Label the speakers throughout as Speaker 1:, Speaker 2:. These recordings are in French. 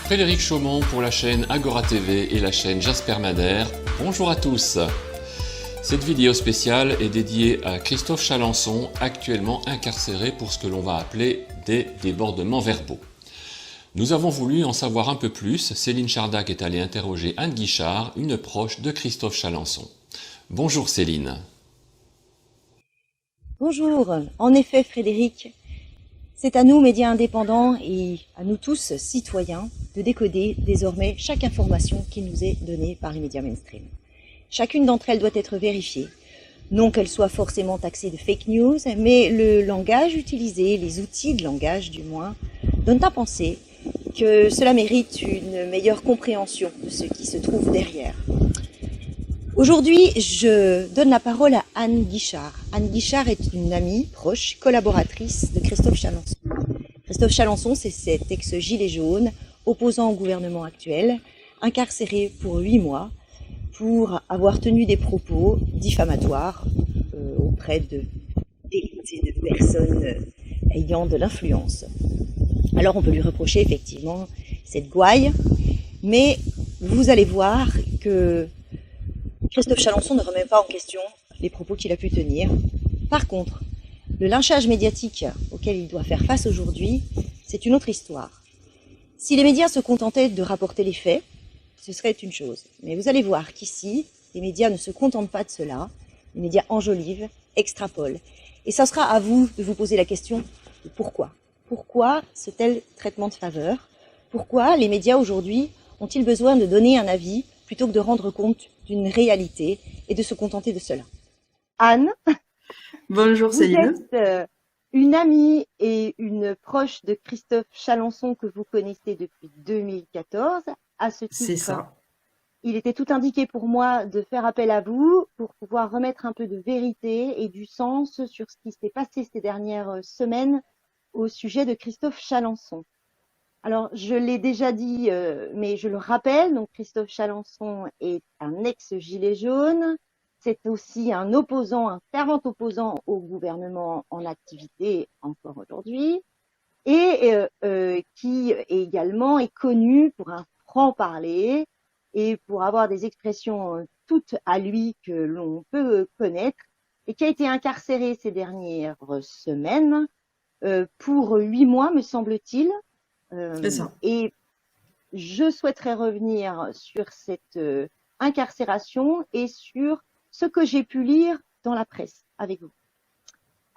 Speaker 1: Frédéric Chaumont pour la chaîne Agora TV et la chaîne Jasper Madère. Bonjour à tous. Cette vidéo spéciale est dédiée à Christophe Chalençon, actuellement incarcéré pour ce que l'on va appeler des débordements verbaux. Nous avons voulu en savoir un peu plus. Céline Chardac est allée interroger Anne Guichard, une proche de Christophe Chalençon. Bonjour Céline.
Speaker 2: Bonjour. En effet, Frédéric, c'est à nous, médias indépendants, et à nous tous, citoyens, de décoder désormais chaque information qui nous est donnée par les médias mainstream. Chacune d'entre elles doit être vérifiée. Non qu'elle soit forcément taxée de fake news, mais le langage utilisé, les outils de langage du moins, donnent à penser que cela mérite une meilleure compréhension de ce qui se trouve derrière. Aujourd'hui, je donne la parole à Anne Guichard. Anne Guichard est une amie, proche, collaboratrice de Christophe Chalençon. Christophe Chalençon, c'est cet ex-gilet jaune, opposant au gouvernement actuel, incarcéré pour 8 mois, pour avoir tenu des propos diffamatoires auprès d'élites et de personnes ayant de l'influence. Alors on peut lui reprocher effectivement cette gouaille, mais vous allez voir que Christophe Chalençon ne remet pas en question les propos qu'il a pu tenir. Par contre, le lynchage médiatique auquel il doit faire face aujourd'hui, c'est une autre histoire. Si les médias se contentaient de rapporter les faits, ce serait une chose. Mais vous allez voir qu'ici, les médias ne se contentent pas de cela. Les médias enjolivent, extrapolent. Et ça sera à vous de vous poser la question de pourquoi. Pourquoi ce tel traitement de faveur? Pourquoi les médias aujourd'hui ont-ils besoin de donner un avis plutôt que de rendre compte d'une réalité et de se contenter de cela? Anne,
Speaker 3: bonjour Céline.
Speaker 2: Vous êtes une amie et une proche de Christophe Chalençon que vous connaissez depuis 2014. À ce titre,
Speaker 3: c'est ça.
Speaker 2: Il était tout indiqué pour moi de faire appel à vous pour pouvoir remettre un peu de vérité et du sens sur ce qui s'est passé ces dernières semaines au sujet de Christophe Chalençon. Alors, je l'ai déjà dit, mais je le rappelle, donc Christophe Chalençon est un ex-gilet jaune. C'est aussi un opposant, un fervent opposant au gouvernement en activité encore aujourd'hui, et qui également est connu pour un franc-parler et pour avoir des expressions toutes à lui que l'on peut connaître, et qui a été incarcéré ces dernières semaines pour 8 mois, me semble-t-il.
Speaker 3: C'est ça.
Speaker 2: Et je souhaiterais revenir sur cette incarcération et sur ce que j'ai pu lire dans la presse avec vous.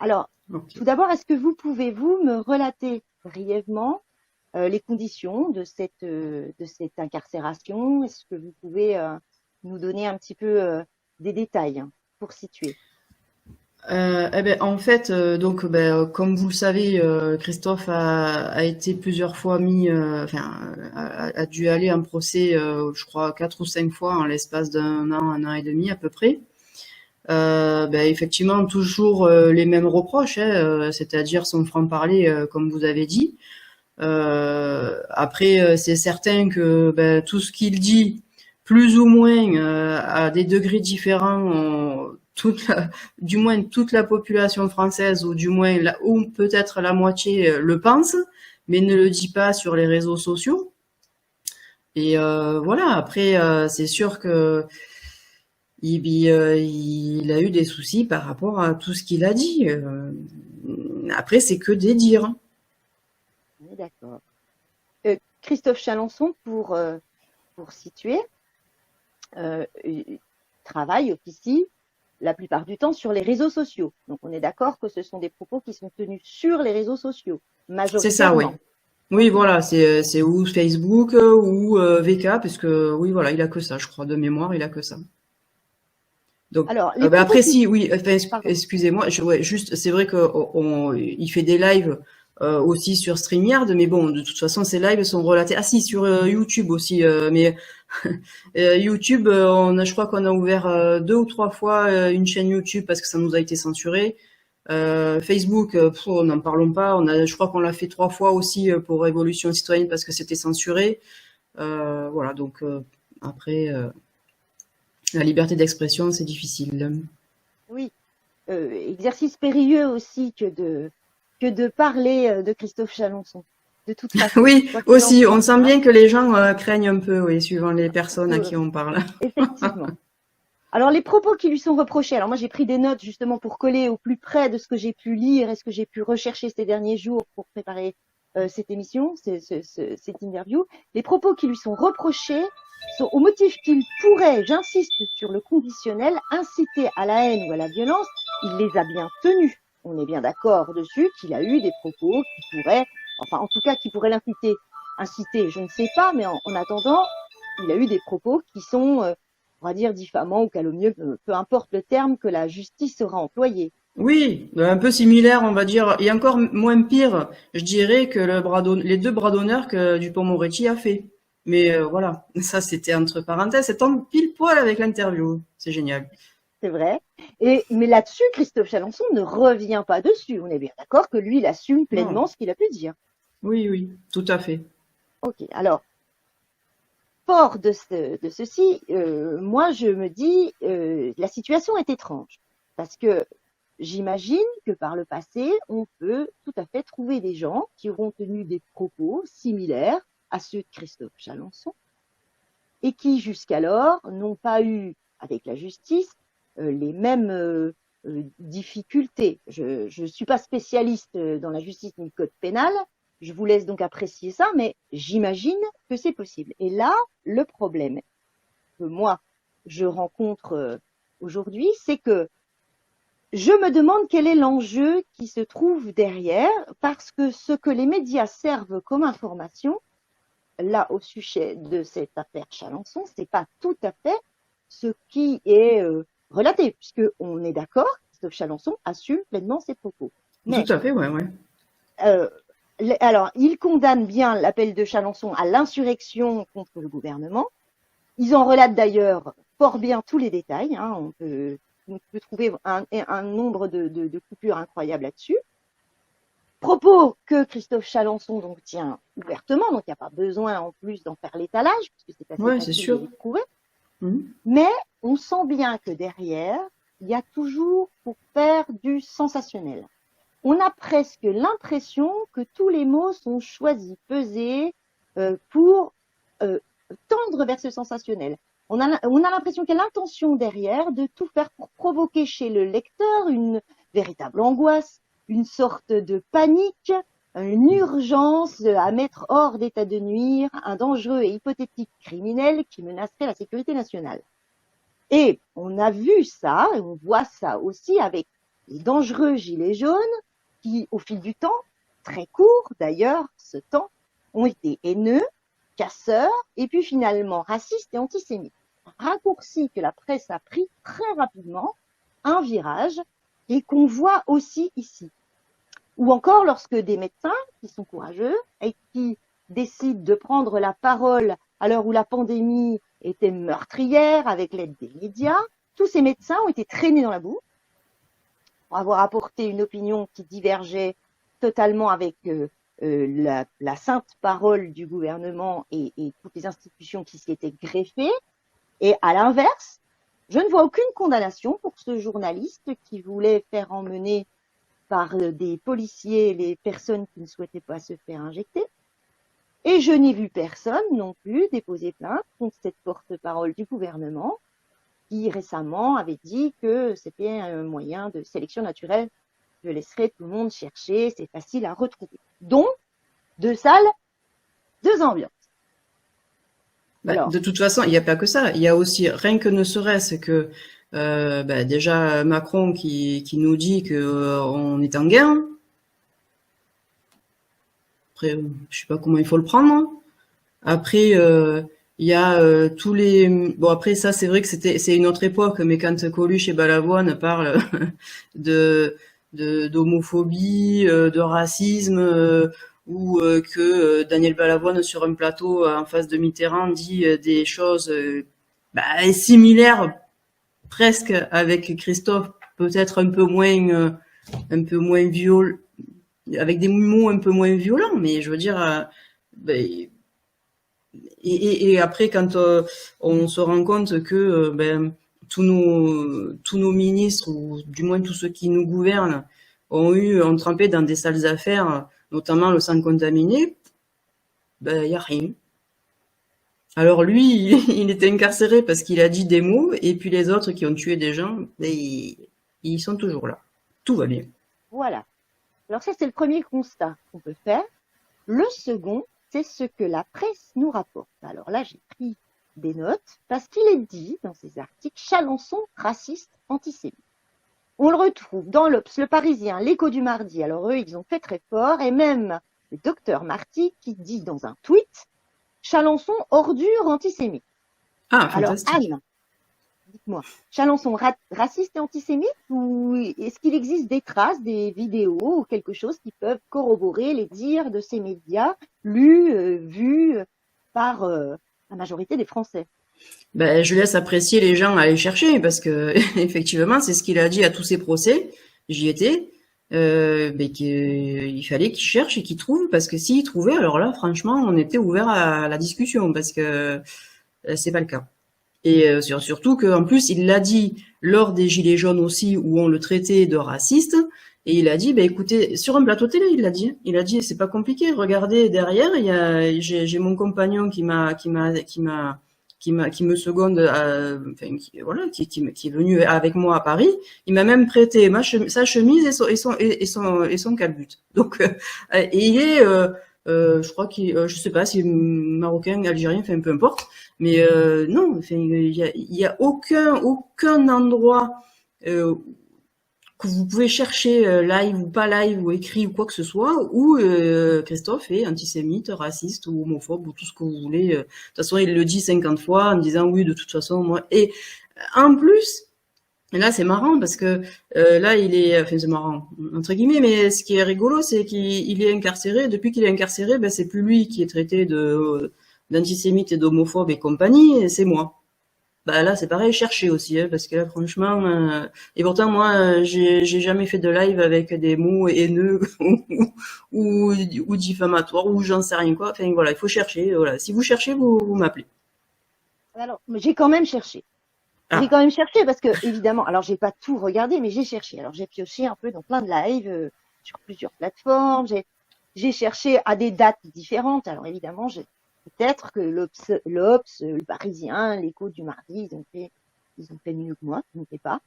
Speaker 2: Alors, Tout d'abord, est-ce que vous pouvez me relater brièvement les conditions de cette incarcération? Est-ce que vous pouvez nous donner un petit peu des détails pour situer?
Speaker 3: En fait, comme vous le savez, Christophe a été plusieurs fois a dû aller en procès, je crois 4 ou 5 fois en l'espace d'un an et demi à peu près. Effectivement, toujours les mêmes reproches, c'est-à-dire son franc-parler, comme vous avez dit. Après, c'est certain que tout ce qu'il dit, plus ou moins, à des degrés différents, du moins toute la population française, ou du moins ou peut-être la moitié le pense, mais ne le dit pas sur les réseaux sociaux. Et voilà. Après, c'est sûr que il a eu des soucis par rapport à tout ce qu'il a dit. Après, c'est que des dires.
Speaker 2: Oui, d'accord. Christophe Chalençon, pour situer, travaille ici la plupart du temps sur les réseaux sociaux. Donc, on est d'accord que ce sont des propos qui sont tenus sur les réseaux sociaux, majoritairement.
Speaker 3: C'est ça, oui. Oui, voilà, c'est ou Facebook ou VK, parce que oui, voilà, il a que ça, je crois, de mémoire, il a que ça. Donc,
Speaker 2: alors,
Speaker 3: après, si, oui, excusez-moi, juste, c'est vrai il fait des lives aussi sur StreamYard, mais bon, de toute façon, ces lives sont relatés. Ah si, sur YouTube aussi, mais YouTube, je crois qu'on a ouvert 2 ou 3 fois une chaîne YouTube parce que ça nous a été censuré. Facebook, n'en parlons pas. Je crois qu'on l'a fait 3 fois aussi pour Révolution Citoyenne parce que c'était censuré. Voilà, donc après. La liberté d'expression, c'est difficile.
Speaker 2: Oui, exercice périlleux aussi que de parler de Christophe Chalençon. de toute façon.
Speaker 3: Oui,
Speaker 2: Quoi qu'il
Speaker 3: aussi,
Speaker 2: en
Speaker 3: on
Speaker 2: soit,
Speaker 3: sent bien que les gens craignent un peu, oui, suivant les personnes à
Speaker 2: euh,
Speaker 3: qui on parle.
Speaker 2: effectivement. Alors, les propos qui lui sont reprochés, alors moi j'ai pris des notes justement pour coller au plus près de ce que j'ai pu lire et ce que j'ai pu rechercher ces derniers jours pour préparer cette émission, cette interview. Les propos qui lui sont reprochés sont au motif qu'il pourrait, j'insiste sur le conditionnel, inciter à la haine ou à la violence. Il les a bien tenus. On est bien d'accord dessus qu'il a eu des propos qui pourraient, enfin en tout cas qui pourraient l'inciter. Inciter, je ne sais pas, mais en attendant, il a eu des propos qui sont on va dire diffamant ou calomnieux, peu importe le terme que la justice sera employée.
Speaker 3: Oui, un peu similaire, on va dire, et encore moins pire, je dirais que les 2 bras d'honneur que Dupond-Moretti a fait. Mais voilà, ça c'était entre parenthèses, c'est en pile poil avec l'interview, c'est génial.
Speaker 2: C'est vrai. Mais là-dessus, Christophe Chalençon ne revient pas dessus. On est bien d'accord que lui, il assume pleinement
Speaker 3: Non,
Speaker 2: ce qu'il a pu dire.
Speaker 3: oui, oui, tout à fait.
Speaker 2: Ok, alors, fort de ceci, moi je me dis, la situation est étrange. Parce que j'imagine que par le passé, on peut tout à fait trouver des gens qui auront tenu des propos similaires à ceux de Christophe Chalençon et qui jusqu'alors n'ont pas eu, avec la justice, les mêmes difficultés. Je ne suis pas spécialiste dans la justice ni le code pénal, je vous laisse donc apprécier ça, mais j'imagine que c'est possible. Et là, le problème que moi, je rencontre aujourd'hui, c'est que je me demande quel est l'enjeu qui se trouve derrière, parce que ce que les médias servent comme information, là, au sujet de cette affaire Chalençon, c'est pas tout à fait ce qui est relaté, puisque on est d'accord, Christophe Chalençon assume pleinement ses propos.
Speaker 3: Tout
Speaker 2: Mais
Speaker 3: à fait, ouais, ouais.
Speaker 2: euh, alors, il condamne bien l'appel de Chalençon à l'insurrection contre le gouvernement. Ils en relatent d'ailleurs fort bien tous les détails. Hein, on peut trouver un nombre de coupures incroyables là-dessus. Propos que Christophe Chalençon donc tient ouvertement, donc il n'y a pas besoin en plus d'en faire l'étalage, puisque c'est assez
Speaker 3: Ouais, c'est
Speaker 2: facile de
Speaker 3: sûr.
Speaker 2: les trouver.
Speaker 3: Mhm.
Speaker 2: Mais on sent bien que derrière, il y a toujours pour faire du sensationnel. On a presque l'impression que tous les mots sont choisis, pesés pour tendre vers ce sensationnel. On a l'impression qu'il y a l'intention derrière de tout faire pour provoquer chez le lecteur une véritable angoisse, une sorte de panique, une urgence à mettre hors d'état de nuire un dangereux et hypothétique criminel qui menacerait la sécurité nationale. Et on a vu ça, et on voit ça aussi avec les dangereux gilets jaunes qui, au fil du temps, très court d'ailleurs, ce temps, ont été haineux, casseurs, et puis finalement racistes et antisémites. Un raccourci que la presse a pris très rapidement, un virage, et qu'on voit aussi ici. Ou encore lorsque des médecins qui sont courageux et qui décident de prendre la parole à l'heure où la pandémie était meurtrière avec l'aide des médias, tous ces médecins ont été traînés dans la boue pour avoir apporté une opinion qui divergeait totalement avec la sainte parole du gouvernement et toutes les institutions qui s'y étaient greffées. Et à l'inverse, je ne vois aucune condamnation pour ce journaliste qui voulait faire emmener par des policiers les personnes qui ne souhaitaient pas se faire injecter. Et je n'ai vu personne non plus déposer plainte contre cette porte-parole du gouvernement qui récemment avait dit que c'était un moyen de sélection naturelle. Je laisserai tout le monde chercher, c'est facile à retrouver. Donc, 2 salles, 2 ambiances.
Speaker 3: Bah, de toute façon, il n'y a pas que ça. Il y a aussi, rien que ne serait-ce que déjà Macron qui nous dit que on est en guerre. Après, je sais pas comment il faut le prendre. Après, il y a tous les. Bon, après ça, c'est vrai que c'est une autre époque, mais quand Coluche et Balavoine parlent d'homophobie, de racisme. Ou que Daniel Balavoine sur un plateau en face de Mitterrand dit des choses similaires presque avec Christophe, peut-être un peu moins violent, avec des mots un peu moins violents, mais je veux dire et après quand on se rend compte que tous nos ministres ou du moins tous ceux qui nous gouvernent ont trempé dans des sales affaires, notamment le sang contaminé, ben, il n'y a rien. Alors lui, il était incarcéré parce qu'il a dit des mots, et puis les autres qui ont tué des gens, ben, ils sont toujours là. Tout va bien.
Speaker 2: Voilà. Alors ça, c'est le premier constat qu'on peut faire. Le second, c'est ce que la presse nous rapporte. Alors là, j'ai pris des notes parce qu'il est dit dans ces articles Chalençon raciste antisémite. On le retrouve dans l'Obs, le Parisien, l'Écho du mardi. Alors eux, ils ont fait très fort, et même le docteur Marty qui dit dans un tweet Chalençon ordure antisémite.
Speaker 3: Ah,
Speaker 2: Alors
Speaker 3: fantastique.
Speaker 2: Anne, dites-moi, Chalençon raciste et antisémite, ou est-ce qu'il existe des traces, des vidéos ou quelque chose qui peuvent corroborer les dires de ces médias lus, vus par la majorité des Français?
Speaker 3: Ben, je laisse apprécier les gens à aller chercher parce que effectivement, c'est ce qu'il a dit à tous ses procès. J'y étais. Ben, qu'il fallait qu'il cherche et qu'il trouve, parce que s'il trouvait, alors là, franchement, on était ouvert à la discussion, parce que c'est pas le cas. Et surtout qu'en plus, il l'a dit lors des Gilets jaunes aussi, où on le traitait de raciste, et il a dit, ben écoutez, sur un plateau télé, il a dit, c'est pas compliqué, regardez derrière, j'ai mon compagnon qui me seconde, enfin, voilà, qui est venu avec moi à Paris. Il m'a même prêté sa chemise et son calbut. Donc, et il est, je crois je sais pas si marocain, algérien, enfin peu importe. Mais non, enfin, il y a aucun endroit que vous pouvez chercher live ou pas live ou écrit ou quoi que ce soit où Christophe est antisémite, raciste ou homophobe ou tout ce que vous voulez. De toute façon, il le dit 50 fois en disant oui, de toute façon, moi. Et en plus, et là c'est marrant parce que là il est, enfin c'est marrant entre guillemets, mais ce qui est rigolo, c'est qu'il est incarcéré. Depuis qu'il est incarcéré, ben c'est plus lui qui est traité d'antisémite et d'homophobe et compagnie, c'est moi. Bah là c'est pareil, chercher aussi, hein, parce que là franchement, et pourtant moi j'ai jamais fait de live avec des mots haineux ou diffamatoires ou j'en sais rien quoi. Enfin voilà, il faut chercher. Voilà, si vous cherchez, vous m'appelez.
Speaker 2: Alors, j'ai quand même cherché. J'ai
Speaker 3: Ah,
Speaker 2: quand même cherché parce que, évidemment, alors j'ai pas tout regardé, mais j'ai cherché. Alors j'ai pioché un peu dans plein de lives, sur plusieurs plateformes. J'ai cherché à des dates différentes. Alors évidemment, peut-être que l'Obs, le Parisien, l'Écho du mardi, ils ont fait mieux que moi, je ne sais pas.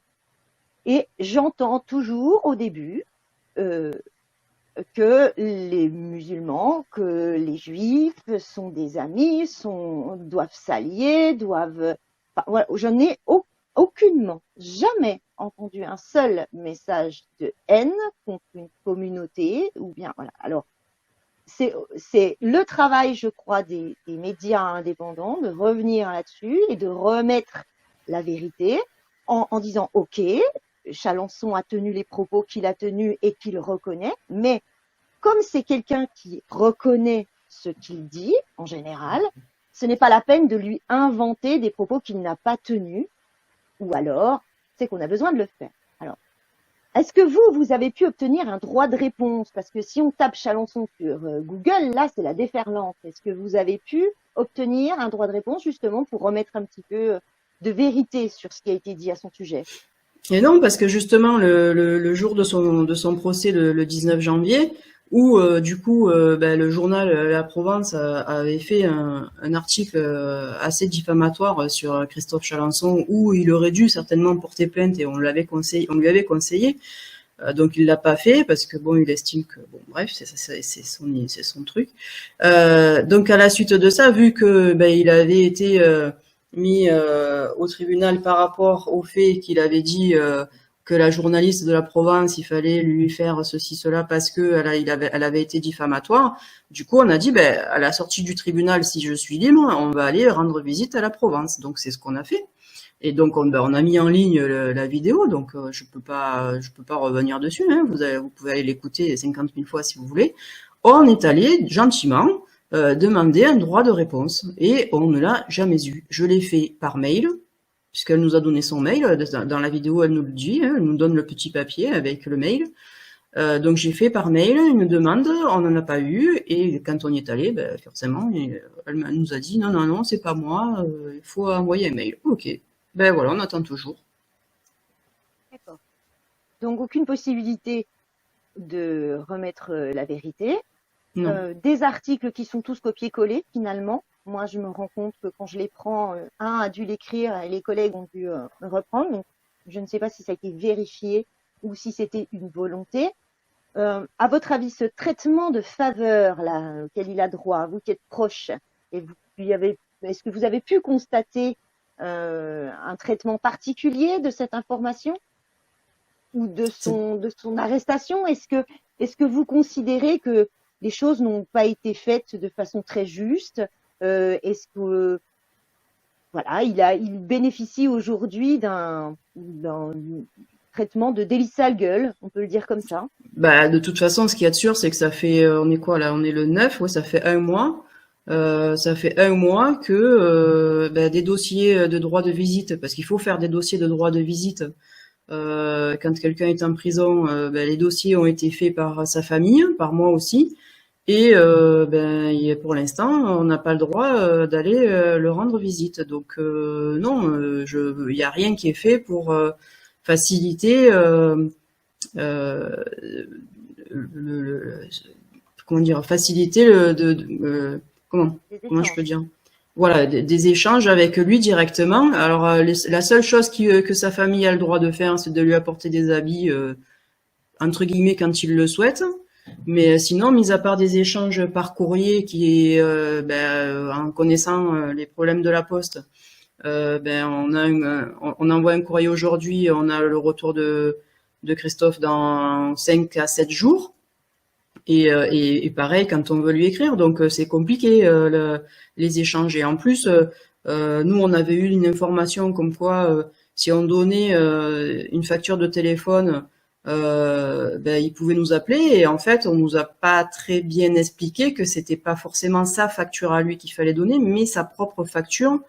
Speaker 2: Et j'entends toujours au début que les musulmans, que les juifs sont des amis, doivent s'allier, doivent. Enfin, voilà, je n'ai aucunement, jamais entendu un seul message de haine contre une communauté, ou bien voilà. Alors, c'est le travail, je crois, des médias indépendants de revenir là-dessus et de remettre la vérité en disant OK, Chalençon a tenu les propos qu'il a tenus et qu'il reconnaît, mais comme c'est quelqu'un qui reconnaît ce qu'il dit, en général, ce n'est pas la peine de lui inventer des propos qu'il n'a pas tenus, ou alors, c'est qu'on a besoin de le faire. Alors, est-ce que vous avez pu obtenir un droit de réponse? Parce que si on tape Chalençon sur Google, là, c'est la déferlante. Est-ce que vous avez pu obtenir un droit de réponse, justement, pour remettre un petit peu de vérité sur ce qui a été dit à son sujet?
Speaker 3: et non, parce que justement le jour de son procès, le 19 janvier, où du coup ben, le journal La Provence avait fait un article assez diffamatoire sur Christophe Chalençon, où il aurait dû certainement porter plainte, et on lui avait conseillé. Donc il l'a pas fait parce que bon, il estime que bon, bref, c'est son truc. Donc à la suite de ça, vu que ben, il avait été mis au tribunal par rapport au fait qu'il avait dit que la journaliste de la Provence, il fallait lui faire ceci, cela parce que elle avait été diffamatoire. Du coup, on a dit, ben, à la sortie du tribunal, si je suis libre, on va aller rendre visite à la Provence. Donc c'est ce qu'on a fait. Et donc on a mis en ligne la vidéo, donc je peux pas revenir dessus. Hein. Vous pouvez aller l'écouter 50 000 fois si vous voulez. On est allé gentiment demander un droit de réponse et on ne l'a jamais eu. Je l'ai fait par mail, puisqu'elle nous a donné son mail. Dans la vidéo, elle nous le dit, hein, elle nous donne le petit papier avec le mail. Donc j'ai fait par mail une demande, on n'en a pas eu, et quand on y est allé, ben, forcément, elle nous a dit non, c'est pas moi, il faut envoyer un mail. Ok, ben voilà, on attend toujours.
Speaker 2: D'accord. Donc, aucune possibilité de remettre la vérité. des articles qui sont tous copiés-collés finalement. Moi, je me rends compte que quand je les prends, un a dû l'écrire et les collègues ont dû reprendre. Donc, je ne sais pas si ça a été vérifié ou si c'était une volonté. À votre avis, ce traitement de faveur là, auquel il a droit, vous qui êtes proche, et est-ce que vous avez pu constater un traitement particulier de cette information ou de son arrestation? Est-ce que vous considérez que les choses n'ont pas été faites de façon très juste? Est-ce que voilà, il bénéficie aujourd'hui d'un traitement de délice sale gueule, on peut le dire comme ça?
Speaker 3: Bah, de toute façon, ce qu'il y a de sûr, c'est que ça fait, on est quoi là? On est le 9, ouais, ça fait un mois. Ça fait un mois que des dossiers de droit de visite, parce qu'il faut faire des dossiers de droit de visite quand quelqu'un est en prison, les dossiers ont été faits par sa famille, par moi aussi, et pour l'instant, on n'a pas le droit d'aller le rendre visite. Donc non, il n'y a rien qui est fait pour faciliter comment dire, faciliter comment je peux dire, voilà, des échanges avec lui directement. Alors la seule chose que sa famille a le droit de faire, c'est de lui apporter des habits entre guillemets quand il le souhaite. Mais sinon, mis à part des échanges par courrier qui est en connaissant les problèmes de la poste, on envoie un courrier aujourd'hui, on a le retour de Christophe dans 5 à 7 jours. Et pareil quand on veut lui écrire, donc c'est compliqué les échanges. Et en plus, nous on avait eu une information comme quoi si on donnait une facture de téléphone, il pouvait nous appeler. Et en fait, on nous a pas très bien expliqué que c'était pas forcément sa facture à lui qu'il fallait donner, mais sa propre facture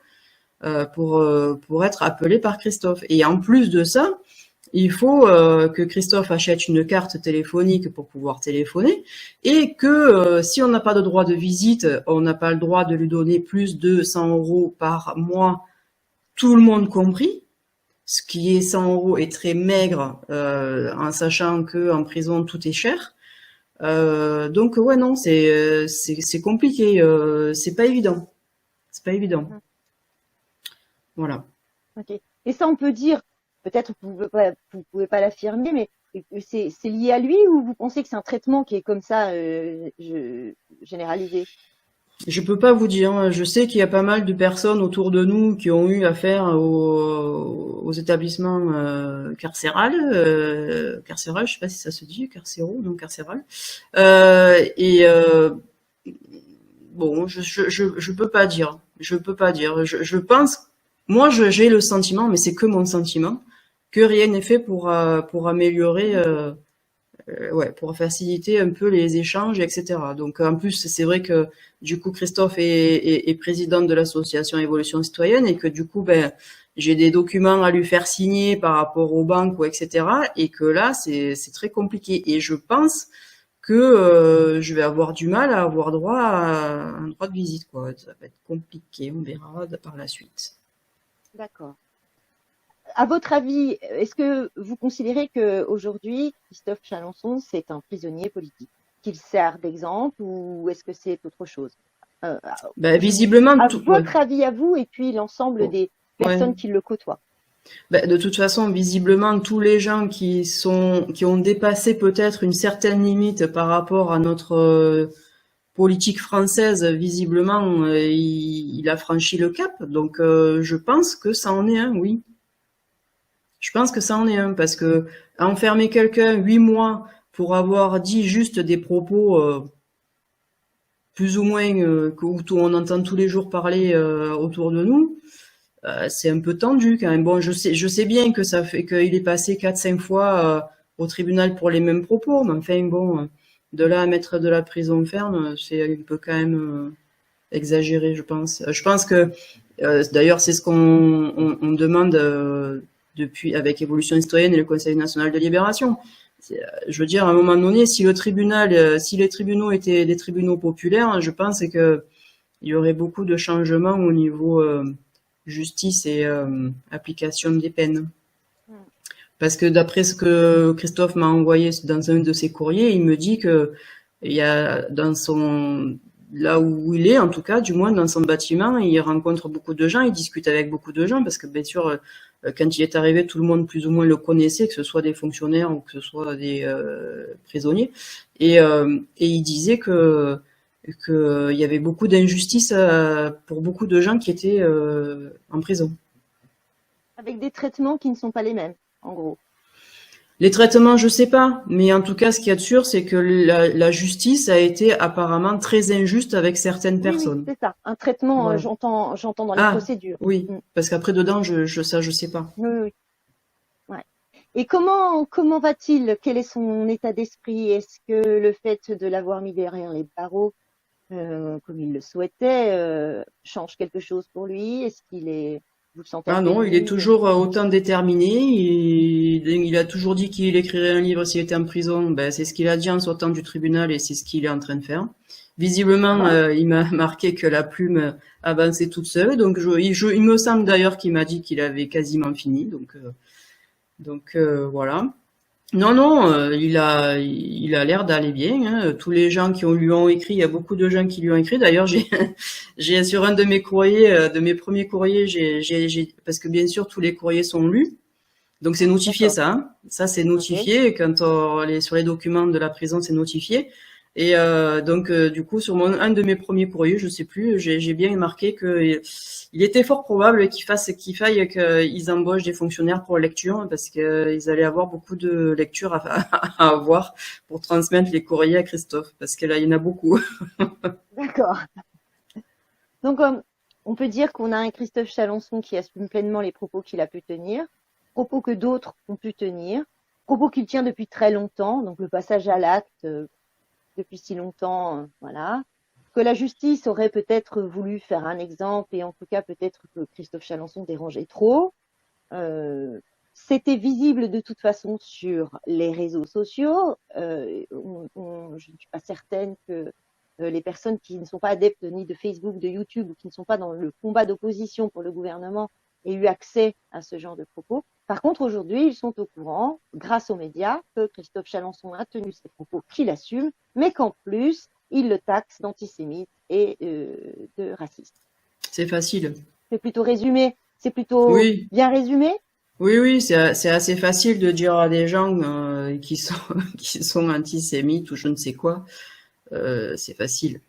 Speaker 3: pour être appelé par Christophe. Et en plus de ça, il faut que Christophe achète une carte téléphonique pour pouvoir téléphoner, et que si on n'a pas de droit de visite, on n'a pas le droit de lui donner plus de 100 € par mois, tout le monde compris. Ce qui est 100 € est très maigre, en sachant que en prison tout est cher. Donc ouais, non, c'est compliqué, c'est pas évident. C'est pas évident. Voilà.
Speaker 2: Ok. Et ça, on peut dire, peut-être vous pouvez pas l'affirmer, mais c'est lié à lui, ou vous pensez que c'est un traitement qui est comme ça généralisé?
Speaker 3: Je peux pas vous dire. Je sais qu'il y a pas mal de personnes autour de nous qui ont eu affaire aux établissements carcérales, je sais pas si ça se dit, carcéraux, non carcéral. Bon, je peux pas dire. Je peux pas dire. Je pense, moi, j'ai le sentiment, mais c'est que mon sentiment, que rien n'est fait pour améliorer, pour faciliter un peu les échanges, etc. Donc en plus, c'est vrai que du coup, Christophe est président de l'association Évolution Citoyenne, et que du coup, j'ai des documents à lui faire signer par rapport aux banques, ou etc. Et que là, c'est très compliqué. Et je pense que je vais avoir du mal à avoir droit à un droit de visite, quoi. Ça va être compliqué, on verra par la suite.
Speaker 2: D'accord. À votre avis, est-ce que vous considérez qu'aujourd'hui, Christophe Chalençon, c'est un prisonnier politique, qu'il sert d'exemple, ou est-ce que c'est autre chose?
Speaker 3: Visiblement,
Speaker 2: à votre avis à vous, et puis l'ensemble des personnes qui le côtoient.
Speaker 3: De toute façon, visiblement, tous les gens qui ont dépassé peut-être une certaine limite par rapport à notre politique française, visiblement, il a franchi le cap. Donc, je pense que ça en est un, oui. Je pense que ça en est un, parce que enfermer quelqu'un 8 mois pour avoir dit juste des propos plus ou moins où on entend tous les jours parler autour de nous, c'est un peu tendu quand même. Bon, je sais bien que ça fait qu'il est passé 4-5 fois au tribunal pour les mêmes propos, mais enfin bon, de là à mettre de la prison ferme, c'est un peu quand même exagéré, je pense. Je pense que d'ailleurs c'est ce qu'on demande depuis avec Évolution Citoyenne et le Conseil national de libération. Je veux dire, à un moment donné, si les tribunaux étaient des tribunaux populaires, je pense que il y aurait beaucoup de changements au niveau justice et application des peines. Parce que d'après ce que Christophe m'a envoyé dans un de ses courriers, il me dit que il y a là où il est, en tout cas, du moins dans son bâtiment, il rencontre beaucoup de gens, il discute avec beaucoup de gens, parce que bien sûr, quand il est arrivé, tout le monde plus ou moins le connaissait, que ce soit des fonctionnaires ou que ce soit des prisonniers. Et il disait que il y avait beaucoup d'injustice pour beaucoup de gens qui étaient en prison.
Speaker 2: Avec des traitements qui ne sont pas les mêmes, en gros.
Speaker 3: Les traitements, je sais pas, mais en tout cas, ce qu'il y a de sûr, c'est que la justice a été apparemment très injuste avec certaines personnes.
Speaker 2: Oui, c'est ça. Un traitement,
Speaker 3: Voilà.
Speaker 2: j'entends dans les procédures.
Speaker 3: Oui, parce qu'après dedans, je sais pas.
Speaker 2: Oui. Ouais. Et comment va-t-il? Quel est son état d'esprit? Est-ce que le fait de l'avoir mis derrière les barreaux, comme il le souhaitait, change quelque chose pour lui? Est-ce qu'il est, vous le sentez
Speaker 3: Ah non, il est toujours autant déterminé. Il a toujours dit qu'il écrirait un livre s'il était en prison. Ben, c'est ce qu'il a dit en sortant du tribunal et c'est ce qu'il est en train de faire. Visiblement, il m'a marqué que la plume avançait toute seule. Donc, il me semble d'ailleurs qu'il m'a dit qu'il avait quasiment fini. Donc voilà. Non, il a l'air d'aller bien. Hein. Tous les gens qui lui ont écrit, il y a beaucoup de gens qui lui ont écrit. D'ailleurs, j'ai sur un de mes courriers, de mes premiers courriers, parce que bien sûr tous les courriers sont lus, donc c'est notifié ça. Hein. Ça c'est notifié. Okay. Quand on est sur les documents de la prison, c'est notifié. Et donc du coup sur un de mes premiers courriers, je sais plus, j'ai bien marqué que il était fort probable qu'il faille qu'ils embauchent des fonctionnaires pour lecture parce qu'ils allaient avoir beaucoup de lectures à avoir pour transmettre les courriers à Christophe parce que là il y en a beaucoup.
Speaker 2: D'accord. Donc on peut dire qu'on a un Christophe Chalençon qui assume pleinement les propos qu'il a pu tenir, propos que d'autres ont pu tenir, propos qu'il tient depuis très longtemps, donc le passage à l'acte depuis si longtemps, voilà. Que la justice aurait peut-être voulu faire un exemple et en tout cas peut-être que Christophe Chalençon dérangeait trop. C'était visible de toute façon sur les réseaux sociaux. Je ne suis pas certaine que les personnes qui ne sont pas adeptes ni de Facebook, de YouTube ou qui ne sont pas dans le combat d'opposition pour le gouvernement aient eu accès à ce genre de propos. Par contre, aujourd'hui, ils sont au courant, grâce aux médias, que Christophe Chalençon a tenu ses propos qu'il assume, mais qu'en plus, il le taxe d'antisémite et de raciste.
Speaker 3: C'est facile.
Speaker 2: C'est plutôt résumé. C'est plutôt bien résumé.
Speaker 3: Oui, c'est assez facile de dire à des gens qui sont antisémites ou je ne sais quoi. C'est facile.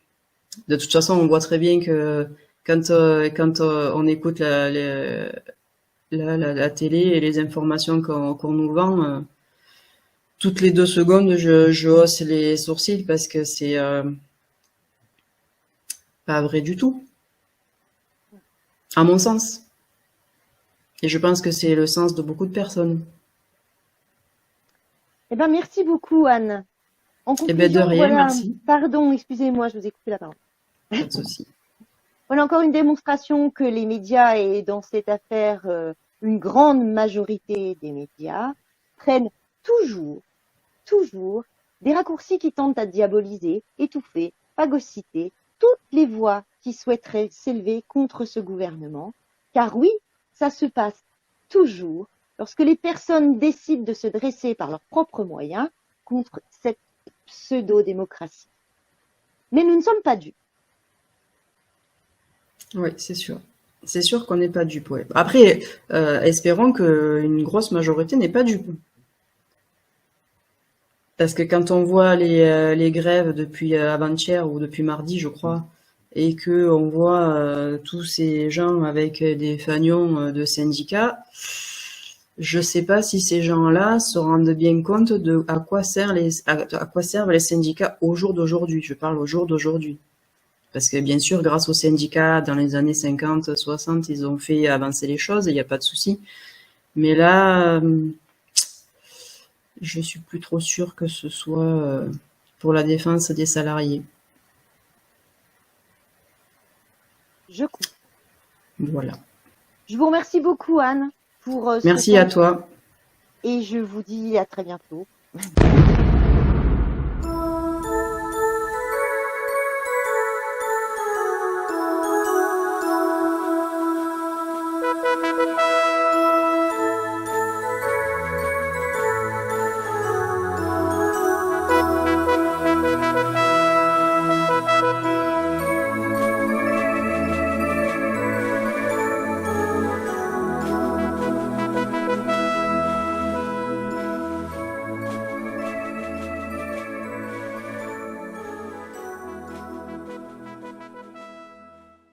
Speaker 3: De toute façon, on voit très bien que quand on écoute la télé et les informations qu'on nous vend, toutes les 2 secondes, je hausse les sourcils parce que c'est pas vrai du tout, à mon sens. Et je pense que c'est le sens de beaucoup de personnes.
Speaker 2: Eh ben, merci beaucoup, Anne. En conclusion,
Speaker 3: de rien, merci.
Speaker 2: Pardon, excusez-moi, je vous ai coupé la parole.
Speaker 3: Pas de souci.
Speaker 2: Voilà encore une démonstration que les médias, et dans cette affaire, une grande majorité des médias, prennent toujours des raccourcis qui tentent à diaboliser, étouffer, phagocyter toutes les voix qui souhaiteraient s'élever contre ce gouvernement. Car oui, ça se passe toujours lorsque les personnes décident de se dresser par leurs propres moyens contre cette pseudo-démocratie. Mais nous ne sommes pas dupes.
Speaker 3: Oui, c'est sûr. C'est sûr qu'on n'est pas dupe. Ouais. Après, espérons qu'une grosse majorité n'est pas dupe. Parce que quand on voit les grèves depuis avant-hier ou depuis mardi, je crois, et que on voit tous ces gens avec des fanions de syndicats, je sais pas si ces gens-là se rendent bien compte de à quoi servent les syndicats au jour d'aujourd'hui. Je parle au jour d'aujourd'hui. Parce que bien sûr, grâce aux syndicats, dans les années 50, 60, ils ont fait avancer les choses, il n'y a pas de souci. Mais là, je suis plus trop sûre que ce soit pour la défense des salariés.
Speaker 2: Je comprends.
Speaker 3: Voilà.
Speaker 2: Je vous remercie beaucoup, Anne, pour ce
Speaker 3: Merci à toi.
Speaker 2: Et je vous dis à très bientôt.